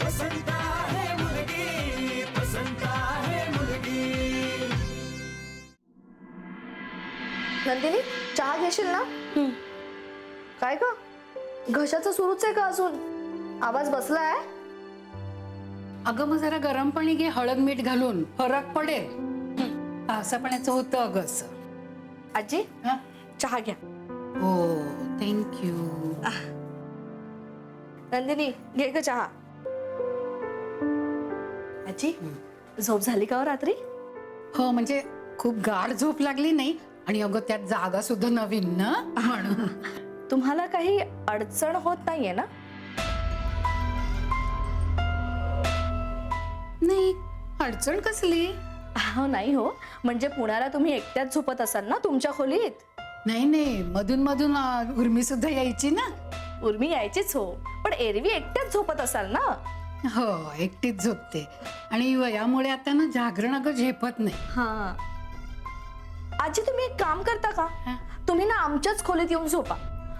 पसंत आहे मुलगी, पसंत आहे मुलगी. नंदिनी चहा घेशील ना? काय ग घशाचं सुरूच आहे का अजून? आवाज बसलाय? अगं मग जरा गरम पाणी घे, हळद मीठ घालून, फरक पडेल. असं पाण्याचं होतं अगं असं. आजी हा? चहा घ्या. हो थँक्यू. नंदिनी घे ग चहा. आजी झोप झाली का हो रात्री? हो म्हणजे खूप गाढ झोप लागली नाही आणि अगं त्यात जागा सुद्धा नवीन ना म्हणून. तुम्हाला काही अडचण होत नाहीये ना? नाही अडचण कसली? हो नाही हो, म्हणजे पुण्याला तुम्ही एकट्याच झोपत असाल ना तुमच्या खोलीत? नाही नाही मधून मधून उर्मी सुद्धा यायची ना. उर्मी यायचीच हो, पण एरवी एकट्याच झोपत असाल ना? हो एकटीच झोपते आणि वयामुळे आता ना जागरण अगं झेपत नाही. हा आजी तुम्ही एक काम करता का? हा? तुम्ही ना आमच्याच खोलीत येऊन झोपा.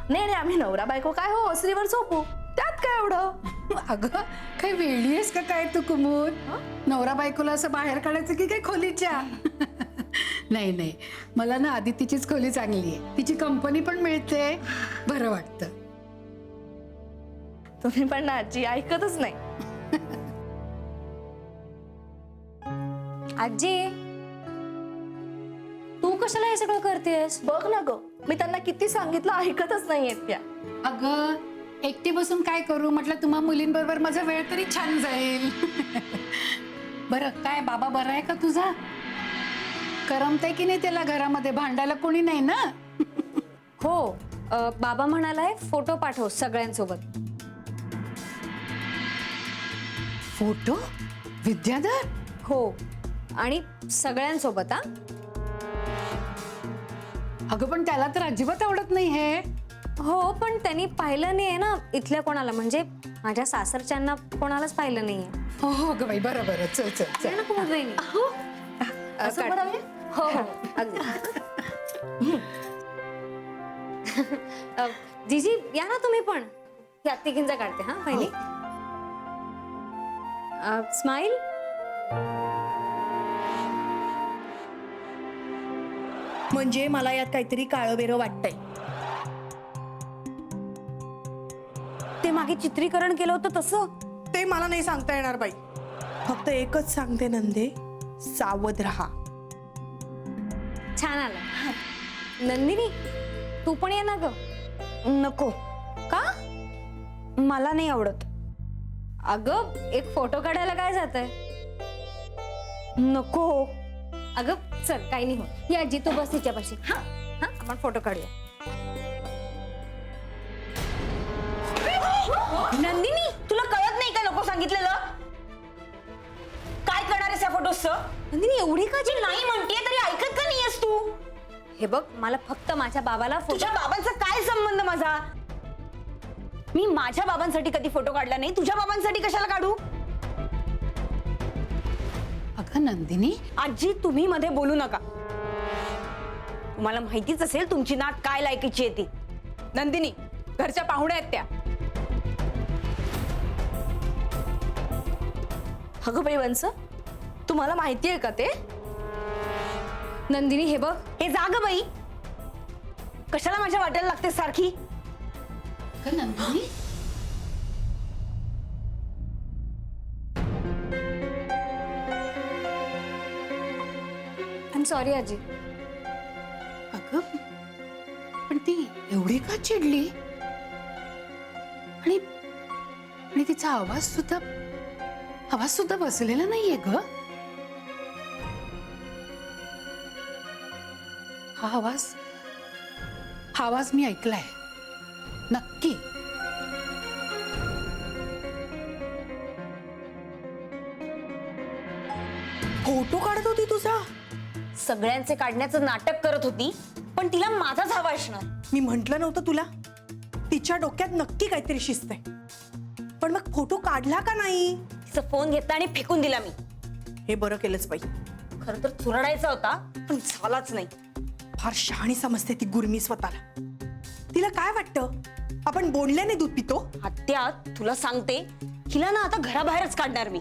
नाही नाही आम्ही नवरा बायको काय हो ओसरीवर झोपू, त्यात काय एवढं? अगं काही वेळी आहेस का काय तू कुमूद? नवरा बायकोला असं बाहेर काढायचं की काय खोलीच्या? नाही नाही मला ना आधी तिचीच खोली चांगली आहे, तिची कंपनी पण मिळते, बरं वाटतं. तुम्ही पण ना आजी ऐकतच नाही. आजी तू कशाला हे सगळं करतेस? बघ ना ग मी त्यांना किती सांगितलं ऐकतच नाहीयेत त्या. अगं एकटी बसून काय करू म्हटलं, तुम्हा मुलींबरोबर माझा वेळ तरी छान जाईल. बरं काय बाबा बरा आहे का तुझा? करमतंय की नाही त्याला घरामध्ये? भांडायला कोणी नाही ना? हो बाबा म्हणालाय फोटो पाठव सगळ्यांसोबत. फोटो? विद्याधर? हो आणि सगळ्यांसोबत. हा अगं पण त्याला तर अजिबात आवडत नाही हे. हो पण त्यांनी पाहिलं नाहीये ना इथल्या कोणाला, म्हणजे माझ्या सासरच्यांना कोणालाच पाहिलं नाहीये. हो हो अगं बाई बरं बरं चल चल आहे चल. ना कुमुद वहिनी? असं काढ. म्हणावे? हो हो अगदी. जीजी या ना तुम्ही पण, या तिघींचा काढते. हा पहिली स्माइल. म्हणजे मला यात काहीतरी काळं बेरं वाटतंय. ते मागे चित्रीकरण केलं होतं तसं? ते मला नाही सांगता येणार बाई. फक्त एकच सांगते नंदे, सावध राहा. छान आलं. नंदिनी तू पण ये ना ग. नको, का? मला नाही आवडत. अगं एक फोटो काढायला काय जातंय? नको. अगं चल काही नाही होत. या आजी तू बस तिच्यापाशी. हा हा आपण फोटो काढूया. नंदिनी तुला कळत नाही का नको सांगितलेलं? काय करणार आहेस या फोटोजचं? नंदिनी एवढी का जी नाही म्हणतेय तरी ऐकत का नाहीयेस तू? हे बघ मला फक्त माझ्या बाबाला तुझ्या बाबांचा काय संबंध माझा? मी माझ्या बाबांसाठी कधी फोटो काढला नाही, तुझ्या बाबांसाठी कशाला काढू? अगं नंदिनी आजी तुम्ही मध्ये बोलू नका. तुम्हाला माहितीच असेल तुमची नात काय लायकीची आहे ती. नंदिनी घरच्या पाहुण्या आहेत त्या. अगं बाई वंस तुम्हाला माहिती आहे का ते? नंदिनी हे बघ. हे जाग बाई, कशाला माझ्या वाट्याला लागते सारखी? अगं नंदिनी आय एम सॉरी आजी. अगं पण ती एवढी का चिडली? आणि आणि तिचा आवाज सुद्धा बसलेला नाहीये ग. हा आवाज मी ऐकलाय नक्की. फोटो काढत होती तुझा? सगळ्यांचे काढण्याचं नाटक करत होती, पण तिला माझाच हवा असणार. मी म्हंटल नव्हतं तुला? तिच्या डोक्यात नक्की काहीतरी शिस्त आहे. पण मग फोटो काढला का नाही? तिचा फोन घेतला आणि फेकून दिला मी. हे बरं केलंच बाई. खरं तर चुरडायचा होता पण झालाच नाही. फार शहाणी समजते ती गुरमी स्वतःला. तिला काय वाटतं आपण बोलल्याने दूध पितो? आत्या तुला सांगते, हिला ना आता घराबाहेरच काढणार मी.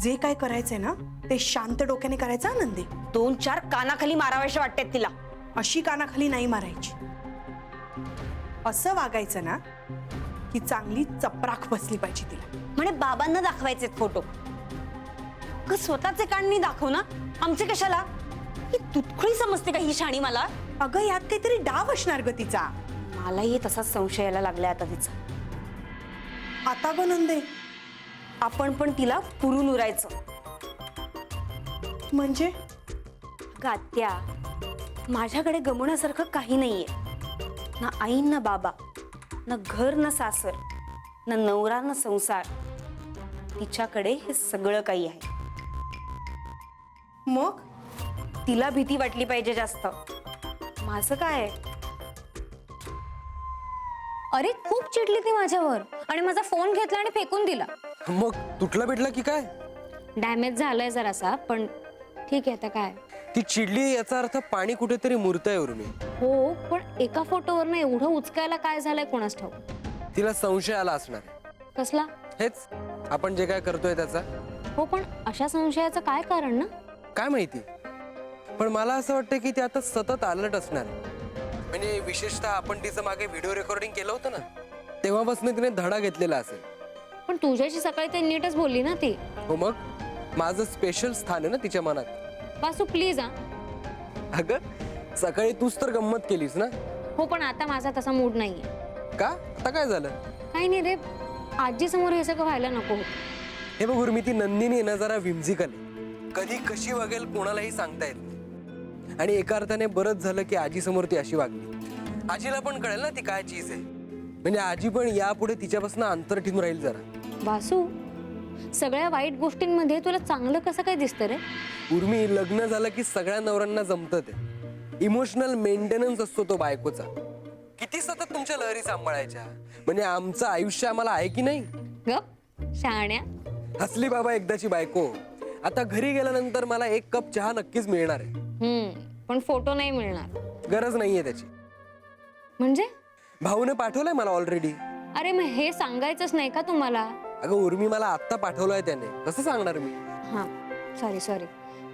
जे काय करायचंय ना ते शांत डोक्याने करायचं हा नंदे. 2-4 कानाखाली मारावेशे वाटतात तिला. अशी कानाखाली नाही मारायची. असं वागायचं ना की चांगली चपराक बसली पाहिजे तिला. म्हणे बाबांना दाखवायचे फोटो. स्वतःचे कान नाही दाखव ना, आमचे कशाला? ही तुटखळी समजते का ही शाणी मला? अगं यात काहीतरी डाव असणार ग तिचा. मलाही तसाच संशय यायला लागलाय आता तिचा. आता ग नंदे आपण पण तिला पुरून उरायचं. म्हणजे गात्या माझ्याकडे गमवण्यासारखं काही नाहीये. ना आई ना बाबा, ना घर ना सासर, ना नवरा ना संसार. तिच्याकडे हे सगळं काही आहे. मग तिला भीती वाटली पाहिजे जास्त. माझं काय? अरे खूप चिडली ती माझ्यावर आणि माझा फोन घेतला आणि फेकून दिला. मग तुटला भेटला की काय? डॅमेज झालाय जरासा, पण ठीक आहे आता काय. ती चिडली याचा अर्थ पाणी कुठेतरी मुरतंय उर्मी. हो, पण एका फोटोवरनं एवढं उचकायला काय झालंय कोणास ठाऊक. तिला संशय आला असणार. कसला? हेच आपण जे काय करतोय त्याचा. हो, पण अशा संशयाचं काय कारण ना? काय माहिती, पण मला असं वाटतं की ती आता सतत अलर्ट असणार. म्हणजे विशेषतः आपण तिचं मागे व्हिडिओ रेकॉर्डिंग केलं होतं ना, तेव्हापासून तिने धडा घेतलेला असेल. पण तुझ्याशी सकाळी ते नीटच बोलली ना ती. हो, मग माझं स्पेशल स्थान आहे ना तिच्या मनात. वासू प्लीज हा. अगं सकाळी तूच तर गंमत केलीस ना. हो, पण आता माझा तसा मूड नाहीये. का? आता काय झालं? काही नाही रे, आजी समोर हे सगळं व्हायला नको. हे बघ उर्मी, ती नंदिनी ना जरा विम्झिकल आहे. कधी कशी वागेल कोणालाही सांगता येत नाही. आणि एका अर्थाने बरंच झालं की आजी समोर ती अशी वागली. आजीला पण कळेल ना ती काय चीज आहे. म्हणजे आजी पण यापुढे तिच्यापासून अंतर ठेवून राहील जरा. वासू, सगळ्या वाईट गोष्टींमध्ये तुला चांगलं कसं काय दिसतं रे? उर्मी, लग्न झालं की सगळ्या नवऱ्यांना जमतं ते. इमोशनल मेंटेनन्स असतो तो बायकोचा. किती सतत तुमच्या लहरी सांभाळायच्या. म्हणजे आमचं आयुष्य आम्हाला आहे की नाही? गप शहाण्या. हसली बाबा एकदाची बायको. आता घरी गेल्यानंतर मला 1 कप चहा नक्कीच मिळणार आहे. पण फोटो नाही मिळणार. गरज नाहीये त्याची. म्हणजे? भाऊने पाठवलंय मला ऑलरेडी. अरे मग हे सांगायचंच नाही का तुम्हाला? अगं उर्मी, मला आत्ता पाठवलंय त्याने. कसं सांगणार मी? हा, सॉरी सॉरी.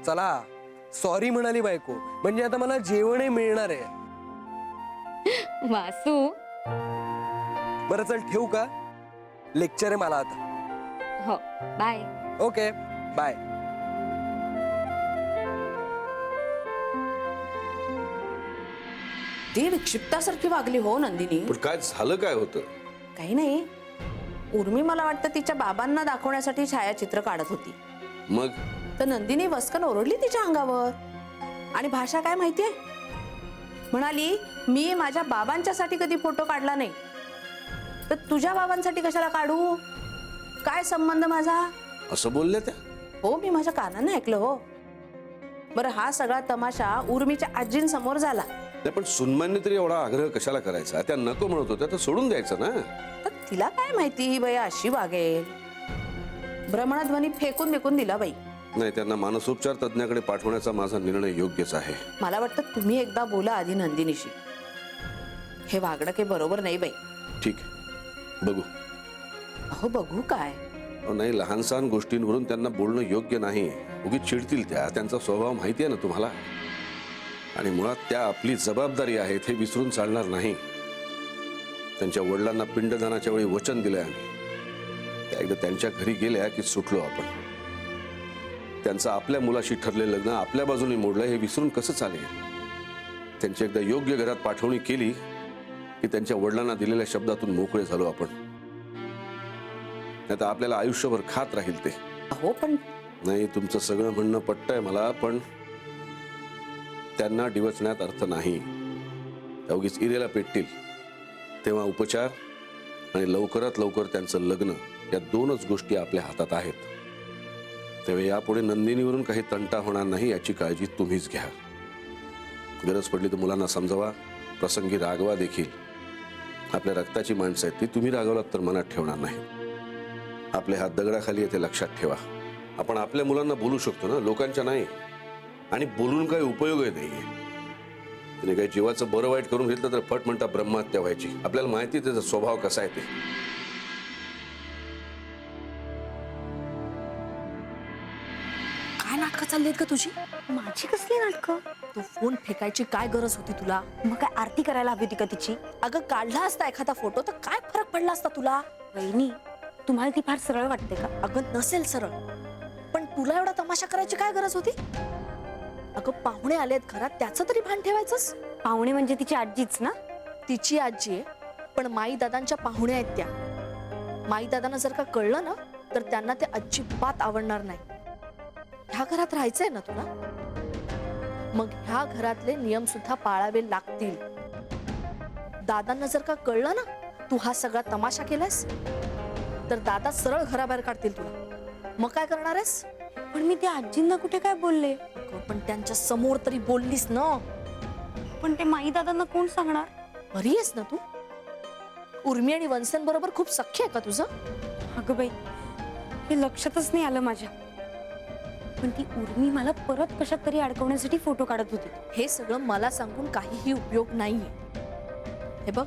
चला, सॉरी म्हणाली बायको. म्हणजे आता मला जेवणही मिळणार आहे. वासू. बरं चल, ठेवू का? लेक्चर आहे मला आता. हो, बाय. Okay, bye. ती विक्षिप्तासारखी वागली हो नंदिनी. पण काय झालं काय होतं? काही नाही, उर्मी मला वाटतं तिच्या बाबांना दाखवण्यासाठी छायाचित्र काढत होती. मग तर नंदिनी वस्कन ओरडली तिच्या अंगावर. आणि भाषा काय माहितीये, म्हणाली मी माझ्या बाबांच्यासाठी कधी फोटो काढला नाही, तर तुझ्या बाबांसाठी कशाला काढू? काय संबंध माझा? असं बोलल्या त्या? हो, मी माझ्या कानाने ऐकलं हो. बरं, हा सगळा तमाशा उर्मीच्या आजींसमोर झाला. नाही, पण सुनमान्य तरी एवढा आग्रह कशाला करायचा? त्या नको म्हणत होत्या तर सोडून द्यायचं ना. तर तिला काय माहिती ही बाई अशी वागेल. भ्रमणध्वनी फेकून बिकून दिला बाई. नाही, त्यांना मानसोपचार तज्ञाकडे पाठवण्याचा माझा निर्णय योग्यच आहे. मला वाटतं तुम्ही एकदा बोला आधी नंदिनीशी. हे वागणं काही बरोबर नाही बाई. ठीक आहे, बघू. अहो बघू काय? अहो, नाही, लहान सहान गोष्टींवरून त्यांना बोलणं योग्य नाही. उगीच चिडतील त्या. त्यांचा स्वभाव माहिती आहे ना तुम्हाला. आणि मुळात त्या आपली जबाबदारी आहे हे विसरून चालणार नाही. त्यांच्या वडिलांना पिंडदानाच्या वेळी वचन दिलंय आम्ही. त्या एकदा त्यांच्या घरी गेल्या की सुटलो आपण. त्यांचं आपल्या मुलाशी ठरलेलं लग्न आपल्या बाजूने मोडलं हे विसरून कसं चालेल? त्यांची एकदा योग्य घरात पाठवणी केली की त्यांच्या वडिलांना दिलेल्या शब्दातून मोकळे झालो आपण. नाही तर आपल्याला आयुष्यभर खात राहील ते. अहो पण नाही, तुमचं सगळं म्हणणं पटतंय मला, पण त्यांना डिवचण्यात अर्थ नाही. त्या उगीच इरेला पेटतील. तेव्हा उपचार आणि लवकरात लवकर त्यांचं लग्न या 2च गोष्टी आपल्या हातात आहेत. तेव्हा यापुढे नंदिनीवरून काही तंटा होणार नाही याची काळजी तुम्हीच घ्या. गरज पडली तर मुलांना समजावा, प्रसंगी रागवा देखील. आपल्या रक्ताची माणसं आहेत ती. तुम्ही रागवलात तर मनात ठेवणार नाही. आपले हात दगडाखाली आहे ते लक्षात ठेवा. आपण आपल्या मुलांना बोलू शकतो ना, लोकांच्या नाही. आणि बोलून काही उपयोग नाहीये. तिने काही जीवाचं बरं वाईट करून घेतलं तर फट म्हणता ब्रह्महत्या व्हायची. आपल्याला माहिती त्याचा स्वभाव कसा आहे ते. नाटकं चालली आहेत का तुझी? माझी कसली नाटकं? तो फोन फेकायची काय गरज होती तुला? मग काय आरती करायला हवी होती का तिची? अगं काढला असता एखादा फोटो तर काय फरक पडला असता तुला? वहिनी, तुम्हाला ती फार सरळ वाटते का? अगं नसेल सरळ, पण तुला एवढा तमाशा करायची काय गरज होती? अगं पाहुणे आलेत घरात, त्याचं तरी भान ठेवायचंस. पाहुणे म्हणजे तिची आजीच ना? तिची आजी आहे, पण माई दादांच्या पाहुण्या आहेत त्या. माई दादांना जर का कळलं ना तर त्यांना ते अजिबात आवडणार नाही. ह्या घरात राहायचंय ना तुला, मग ह्या घरातले नियम सुद्धा पाळावे लागतील. दादांना जर का कळलं ना तू हा सगळा तमाशा केलास तर दादा सरळ घराबाहेर काढतील तुला. मग काय करणार आहेस? पण मी त्या आजींना कुठे काय बोलले? अगं, पण त्यांच्या समोर तरी बोललीस ना. पण ते माई दादांना कोण सांगणार? बरी आहेस ना तू? उर्मी आणि वंसन बरोबर खूप सख्य आहे का तुझं? अगं बाई, हे लक्षातच नाही आलं माझ्या. पण ती उर्मी मला परत कशात तरी अडकवण्यासाठी फोटो काढत होती. हे सगळं मला सांगून काहीही उपयोग नाहीये. हे बघ,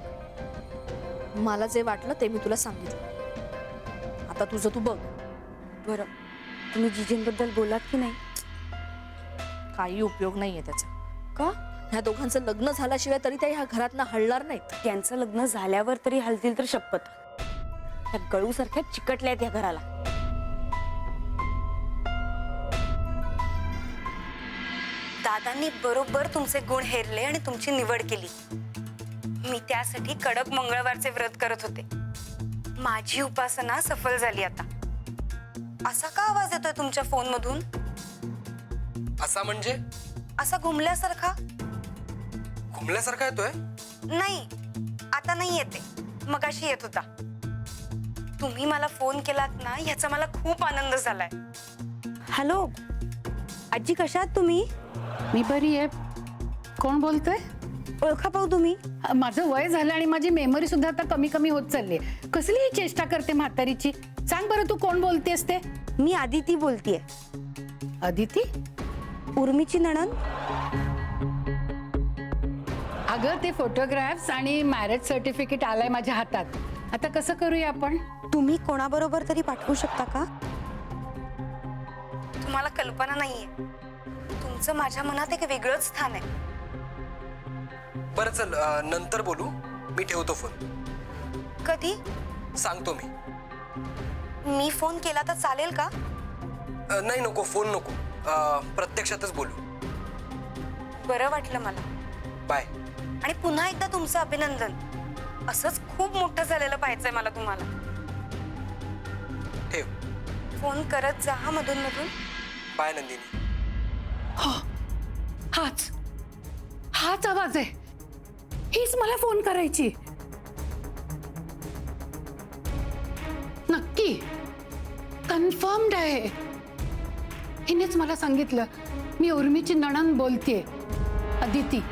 मला जे वाटलं ते मी तुला सांगितलं. आता तुझं तू बघ. बरं, तुम्ही जिजींबद्दल बोलात की नाही? काही उपयोग नाहीये त्याचा. का? ह्या दोघांचं लग्न झाल्याशिवाय तरी त्या ह्या घरातनं हलणार नाहीत. त्यांचं लग्न झाल्यावर तरी हलतील तर शपथ. त्या गळूसारख्या चिकटल्या आहेत या घराला. दादांनी बरोबर तुमचे गुण हेरले आणि तुमची निवड केली. मी त्यासाठी कडक मंगळवारचे व्रत करत होते. माझी उपासना सफल झाली. आता असा का आवाज येतोय तुमच्या फोन मधून? असा म्हणजे? असा घुमल्यासारखा? घुमल्यासारखा येतोय? नाही, आता नाही येते. मगाशी येत होता. तुम्ही मला फोन केलात ना, याचा मला खूप आनंद झालाय. हॅलो आजी, कशा आहात तुम्ही? मी बरी आहे. कोण बोलतोय? ओळखा पाहू तुम्ही? माझं वय झालं आणि माझी मेमरी सुद्धा आता कमी कमी होत चालली. कसली ही चेष्टा करते म्हातारीची? सांग बरं, तू कोण बोलतेस ते? मी आदिती बोलतेय. अदिती? उर्मीची नणंद. अगं, ते फोटोग्राफ्स आणि मॅरेज सर्टिफिकेट आलंय माझ्या हातात. आता कसं करूया आपण? तुम्ही कोणाबरोबर तरी पाठवू शकता का? तुम्हाला कल्पना नाहीये, तुमचं माझ्या मनात एक वेगळंच स्थान आहे. बरं चल, नंतर बोलू. मी ठेवतो फोन. कधी? सांगतो मी. मी फोन केला तर चालेल का? नाही, नको फोन नको. प्रत्यक्षातच बोलू. बरं वाटलं मला. बाय. आणि पुन्हा एकदा तुमचं अभिनंदन. असंच खूप मोठं झालेलं पाहायचंय मला तुम्हाला. ठेव. फोन करत जा हा मधून मधून. बाय नंदिनी. हाच आवाज आहे. हीच मला फोन करायची. नक्की कन्फर्म्ड आहे. हिनेच मला सांगितलं. मी उर्मीची नणंद बोलतेय, अदिती.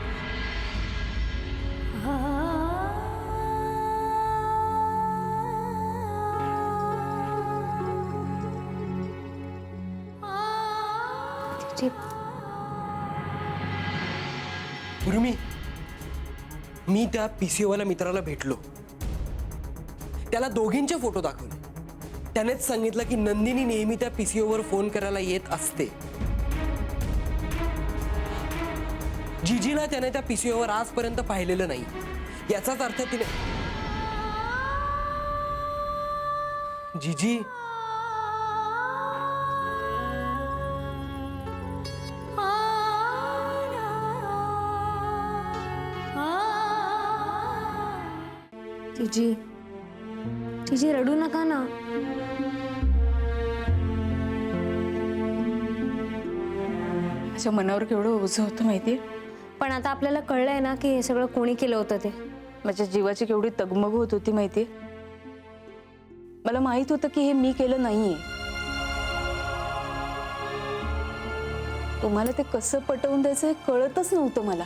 उर्मी, मी त्या पीसीओवाल्या मित्राला भेटलो. त्याला दोघींचे फोटो दाखवले. त्यानेच सांगितलं की नंदिनी नेहमी त्या पीसीओवर फोन करायला येत असते. जिजीला त्याने त्या पीसीओवर आजपर्यंत पाहिलेलं नाही. याचाच अर्थ तिने जिजी तिची तिची रडू नका ना. माझ्या मनावर केवढं ओझं होतं माहितीये. पण आता आपल्याला कळलंय ना की हे सगळं कोणी केलं होतं ते. माझ्या जीवाची केवढी तगमग होत होती माहितीये. मला माहित होतं की हे मी केलं नाहीये. तुम्हाला ते कसं पटवून द्यायचं हे कळतच नव्हतं मला.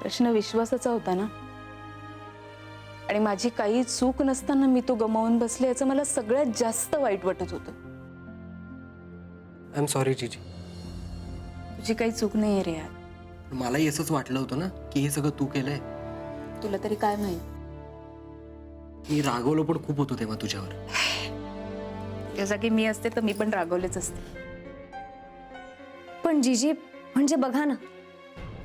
प्रश्न विश्वासाचा होता ना. आणि माझी काही चूक नसताना मी तो गमावून बसले याचं मला सगळ्यात जास्त वाईट वाटत होतं. आय एम सॉरी जिजी. तुझी काही चूक नाहीये रे यार. मलाही असंच वाटलं होतं ना की हे सगळं तू केलंय. तुला तरी काय माहित. मी रागवलो पण खूप होतो तेव्हा तुझ्यावर. तुझ्या जागी मी असते तर मी पण रागवलेच असते. पण जीजी म्हणजे बघा ना,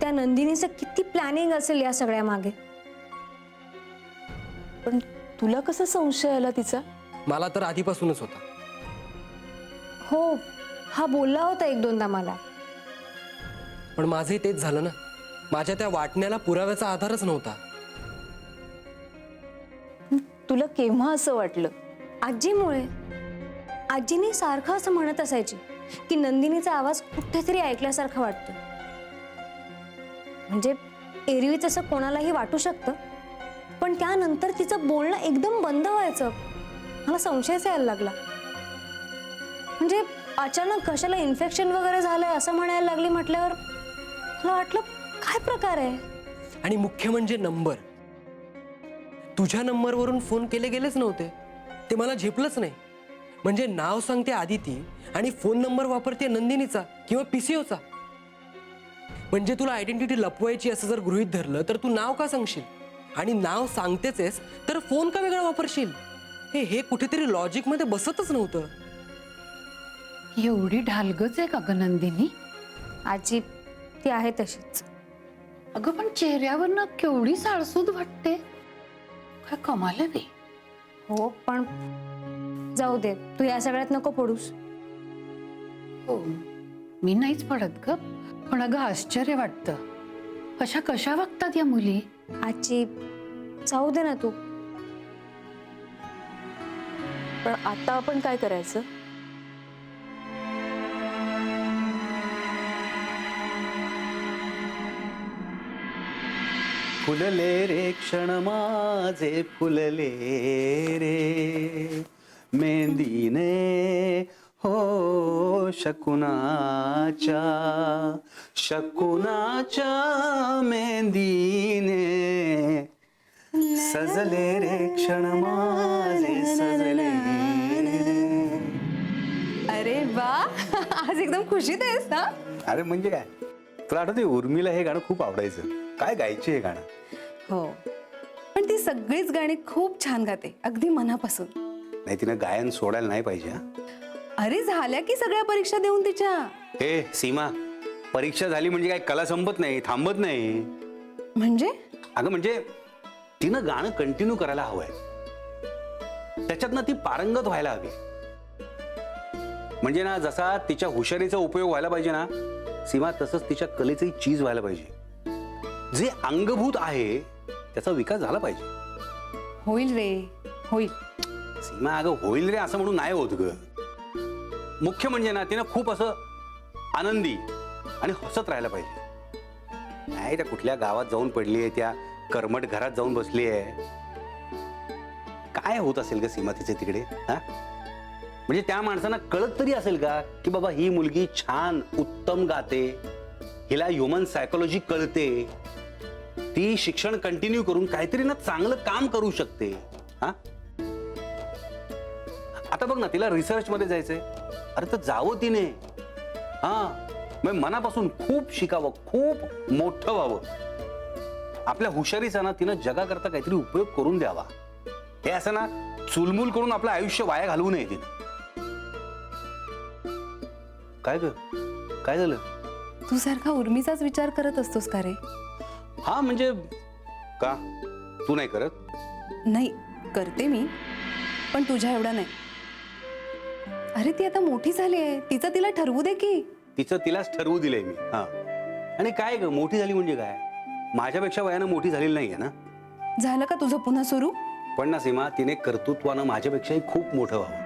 त्या नंदिनीचं किती प्लॅनिंग असेल या सगळ्या मागे. पण तुला कसा संशय आला तिचा? मला तर आधीपासूनच होता. हो, हा बोलला होता एक दोनदा मला. पण माझंही तेच झालं ना. माझ्या त्या वाटण्याला पुराव्याचा आधारच नव्हता. तुला केव्हा असं वाटलं? आजीमुळे. आजीने सारखं असं म्हणत असायची की नंदिनीचा आवाज कुठेतरी ऐकल्यासारखं वाटतं. म्हणजे एरवी तसं कोणालाही वाटू शकतं, पण त्यानंतर तिचं बोलणं एकदम बंद व्हायचं. मला संशयच यायला लागला. म्हणजे अचानक घशाला इन्फेक्शन वगैरे झालंय असं म्हणायला लागली म्हटल्यावर मला वाटलं काय प्रकार आहे. आणि मुख्य म्हणजे नंबर. तुझ्या नंबरवरून फोन केले गेलेच नव्हते. ते मला झेपलंच नाही. म्हणजे नाव सांगते आदिती आणि फोन नंबर वापरते नंदिनीचा किंवा PCOचा. म्हणजे तुला आयडेंटिटी लपवायची असं जर गृहीत धरलं तर तू नाव का सांगशील? आणि नाव सांगतेच आहेस तर फोन का वेगळा वापरशील? हे कुठेतरी लॉजिक मध्ये बसतच नव्हतं. एवढी ढालगच आहे का ग नंदिनी? आजी ती आहे तशीच. अगं पण चेहऱ्यावरनं केवढी साळसूद वाटते. काय कमाल आहे बे. हो, पण जाऊ दे, तू या सगळ्यात नको पडूस. हो, मी नाहीच पडत ग. पण अगं आश्चर्य वाटतं, अशा कशा वागतात या मुली? आजी जाऊ दे ना तू. पण आता आपण काय करायचं? फुलले रे क्षण माझे फुलले रे मेहंदीने हो शकुनाच्या मेहंदीने सजले रे क्षण माझे सजले. अरे वा, आज एकदम खुशीत आहेस ना? अरे म्हणजे काय, तुला आठवते उर्मिला हे गाणं खूप आवडायचं. काय गायचे हे गाणं? हो, पण ती सगळीच गाणी खूप छान गाते, अगदी मनापासून. नाही, तिनं गायन सोडायला नाही पाहिजे. हा, अरे झाल्या की सगळ्या परीक्षा देऊन तिच्या. हे सीमा, परीक्षा झाली म्हणजे काय कला संपत नाही, थांबत नाही. म्हणजे अगं म्हणजे तिनं गाणं कंटिन्यू करायला हवंय. त्याच्यातनं ती पारंगत व्हायला हवी. म्हणजे ना, जसा तिच्या हुशारीचा उपयोग व्हायला पाहिजे ना सीमा, तसंच तिच्या कलेचंही चीज व्हायला पाहिजे. जे अंगभूत आहे त्याचा विकास झाला पाहिजे. होईल रे, होईल. सीमा अगं होईल रे असं म्हणून नाही होत ग. मुख्य म्हणजे ना, तिनं खूप असं आनंदी आणि हसत राहायला पाहिजे. नाही त्या कुठल्या गावात जाऊन पडलीये, त्या कर्मट घरात जाऊन बसली आहे. काय होत असेल ग सीमा तिचे तिकडे? हा, म्हणजे त्या माणसांना कळत तरी असेल का की बाबा ही मुलगी छान उत्तम गाते, हिला ह्युमन सायकोलॉजी कळते, ती शिक्षण कंटिन्यू करून काहीतरी ना चांगलं काम करू शकते. हा, आता बघ ना, तिला रिसर्च मध्ये जायचंय. अरे तर जावं तिने. हा, मग मनापासून खूप शिकावं, खूप मोठं व्हावं. आपल्या हुशारीचा ना तिनं जगाकरता काहीतरी उपयोग करून द्यावा. हे असं ना चुलमुल करून आपलं आयुष्य वाया घालवू नये तिनं. काय ग, काय झालं? तू सारखा उर्मीचाच विचार करत असतोस का रे? हा म्हणजे का, तू नाही करत? नाही, करते मी, पण तुझ्या एवढा नाही. अरे ती आता मोठी झाली आहे, तिचं तिला ठरवू दे की. तिचं तिलाच ठरवू दिलंय मी. हा, आणि काय ग मोठी झाली म्हणजे काय? माझ्यापेक्षा वयानं मोठी झालेली नाहीये ना. झालं का तुझं पुन्हा सुरू? पण ना सीमा, तिने कर्तृत्वानं माझ्यापेक्षाही खूप मोठं व्हावं.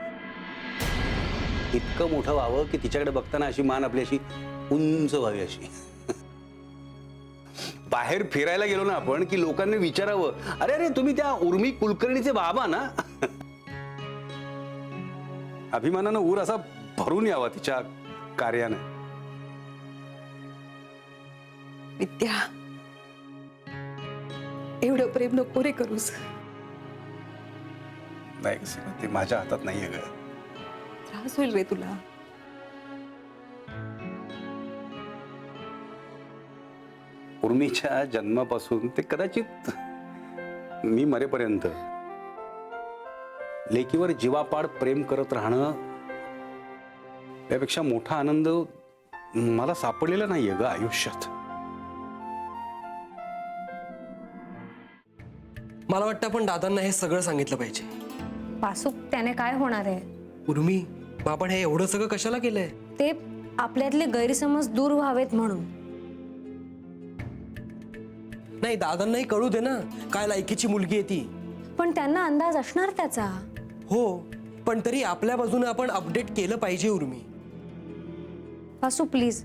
इतकं मोठं व्हावं की तिच्याकडे बघताना अशी मान आपली अशी उंच व्हावी अशी. बाहेर फिरायला गेलो ना आपण की लोकांनी विचारावं, अरे अरे तुम्ही त्या उर्मी कुलकर्णीचे बाबा ना. अभिमानानं ऊर असा भरून यावा तिच्या कार्यानं. विद्या, एवढं प्रेम नको रे करूस. नाही सीमा, ते माझ्या हातात नाहीये ग. त्रास होईल रे तुला. उर्मीच्या जन्मापासून ते कदाचित मी मरेपर्यंत लेकीवर जीवापाड प्रेम करत राहणं यापेक्षा मोठा आनंद मला सापडलेला नाहीये ग आयुष्यात. मला वाटतं आपण दादांना हे सगळं सांगितलं पाहिजे. वासू, त्याने काय होणार आहे? उर्मी, मग आपण हे एवढं सगळं कशाला केलंय? ते आपल्यातले गैरसमज दूर व्हावेत म्हणून. नाही, दादांनाही कळू दे ना काय लायकीची मुलगी आहे ती. पण त्यांना अंदाज असणार त्याचा. हो, पण तरी आपल्या बाजूने आपण अपडेट केलं पाहिजे उर्मी. वासू प्लीज,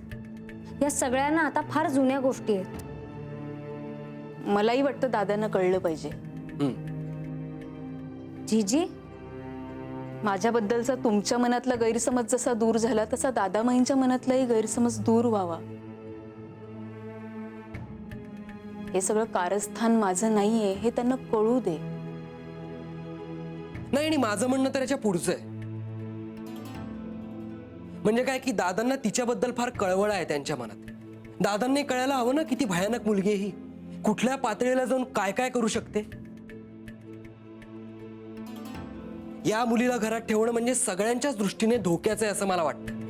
या सगळ्यांना आता फार जुन्या गोष्टी आहेत. मलाही वाटतं दादांना कळलं पाहिजे. जीजी, माझ्याबद्दलचा तुमच्या मनातला गैरसमज जसा दूर झाला तसा दादामाईंच्या मनातलाही गैरसमज दूर व्हावा. हे सगळं कारस्थान माझं नाहीये हे त्यांना कळू दे. नाही, आणि माझं म्हणणं तर याच्या पुढचं आहे. म्हणजे काय की दादांना तिच्याबद्दल फार कळवळ आहे त्यांच्या मनात. दादांनी कळायला हवं ना किती भयानक मुलगी आहे ही, कुठल्या पातळीला जाऊन काय काय करू शकते. या मुलीला घरात ठेवणं म्हणजे सगळ्यांच्याच दृष्टीने धोक्याचं आहे असं मला वाटतं.